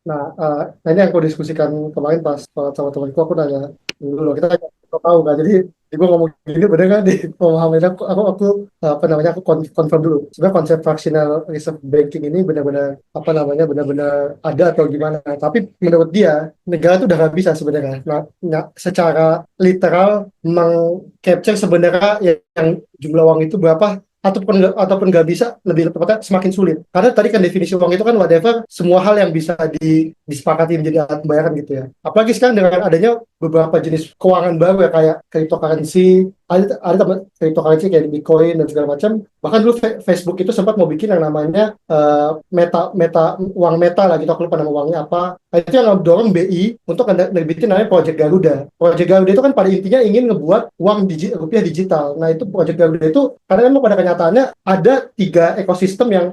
Nah, ini yang aku diskusikan kemarin pas sama temanku, aku nanya dulu kita kok tahu nggak, jadi gue ngomong gini bener nggak di pemahaman apa namanya, aku confirm dulu sebenarnya konsep fractional reserve banking ini benar-benar apa namanya, benar-benar ada atau gimana. Tapi menurut dia negara tuh udah nggak bisa sebenarnya, secara literal meng-capture sebenarnya yang jumlah uang itu berapa, ataupun nggak bisa, lebih tepatnya semakin sulit. Karena tadi kan definisi uang itu kan whatever, semua hal yang bisa disepakati menjadi alat pembayaran gitu ya. Apalagi sekarang dengan adanya beberapa jenis keuangan baru ya, kayak cryptocurrency, ada cryptocurrency kayak Bitcoin dan segala macam. Bahkan dulu Facebook itu sempat mau bikin yang namanya meta meta uang meta lah gitu, aku lupa nama uangnya apa. Nah, itu yang dorong BI untuk nerbitin namanya Project Garuda. Project Garuda itu kan pada intinya ingin ngebuat uang rupiah digital. Nah, itu Project Garuda itu karena memang pada kenyataannya ada tiga ekosistem yang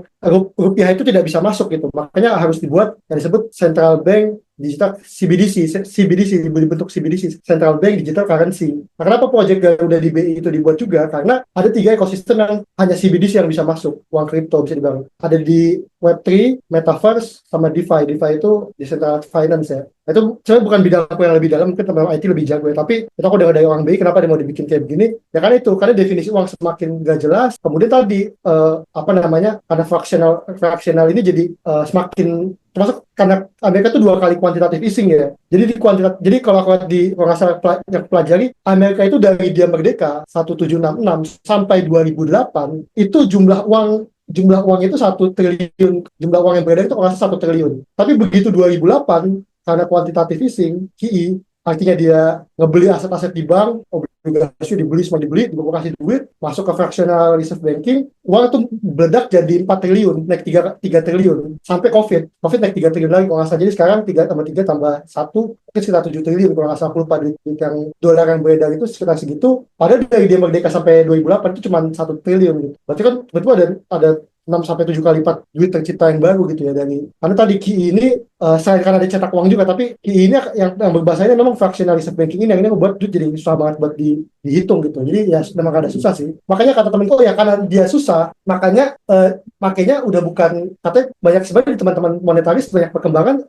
rupiah itu tidak bisa masuk gitu. Makanya harus dibuat yang disebut Central Bank Digital CBDC dibentuk CBDC, Central Bank Digital Currency. Nah, kenapa proyek Garuda di BI itu dibuat juga? Karena ada tiga ekosistem yang hanya CBDC yang bisa masuk, uang kripto bisa dibangun. Ada di Web3, Metaverse, sama DeFi. DeFi itu Decentralized Finance ya. Nah, itu sebenarnya bukan bidangku yang lebih dalam, mungkin teman IT lebih jago ya. Tapi itu aku dengar dari orang BI, kenapa dia mau dibikin kayak begini? Ya kan itu, karena definisi uang semakin gak jelas. Kemudian tadi, apa namanya, karena fractional ini jadi semakin, termasuk karena Amerika itu dua kali quantitative easing ya. Jadi kalau kalau nggak salah yang pelajari, Amerika itu dari dia merdeka 1766 sampai 2008 itu jumlah uang itu 1 triliun, jumlah uang yang beredar itu kalau nggak salah 1 triliun. Tapi begitu 2008 karena quantitative easing QE, artinya dia ngebeli aset-aset di bank, obligasi dibeli, semua dibeli, gue kasih duit, masuk ke fractional reserve banking, uang itu meledak jadi 4 triliun, naik 3 triliun, sampai COVID naik 3 triliun lagi, kalau nggak salah. Jadi sekarang 3 tambah 3 tambah 1, mungkin sekitar 7 triliun, kalau nggak salah, aku lupa, yang dolar yang beredar itu sekitar segitu, padahal dari dia merdeka sampai 2008 itu cuma 1 triliun gitu. Berarti ada 6 sampai 7 kali lipat duit tercipta yang baru gitu ya. Karena tadi QI ini selain karena ada cetak uang juga, tapi QI ini yang berbahasa ini memang fractional reserve banking ini yang ini membuat duit jadi susah banget buat dihitung gitu. Jadi ya memang ada susah sih. Makanya kata temenku ya, karena dia susah, makanya udah bukan, katanya banyak sebenarnya di teman-teman monetaris banyak perkembangan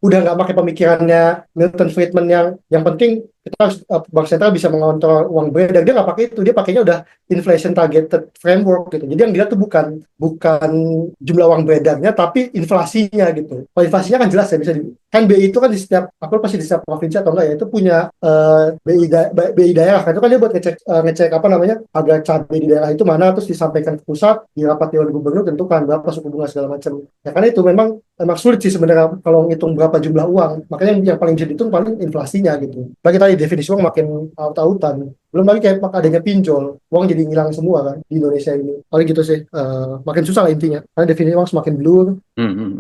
udah nggak pakai pemikirannya Milton Friedman yang penting kita harus bank sentral bisa mengontrol uang beredar. Dia nggak pakai itu, dia pakainya udah inflation targeted framework gitu. Jadi yang dilihat tuh bukan jumlah uang beredarnya, tapi inflasinya gitu. Kalau inflasinya kan jelas ya, kan BI itu kan di setiap, aku pasti di setiap provinsi atau enggak ya, itu punya BI daerah kan. Itu kan dia buat ngecek apa namanya, harga cabai di daerah itu mana, terus disampaikan ke pusat, di rapat dewan gubernur tentukan berapa suku bunga segala macam. Ya karena itu memang sulit sih sebenarnya kalau ngitung berapa jumlah uang. Makanya yang paling bisa dihitung paling inflasinya gitu. Bagi tadi definisi uang makin aut-autan. Belum lagi kayak adanya pinjol, uang jadi ngilang semua kan di Indonesia ini. Paling gitu sih, makin susah lah intinya. Karena definisi uang semakin blur. Hmm, hmm.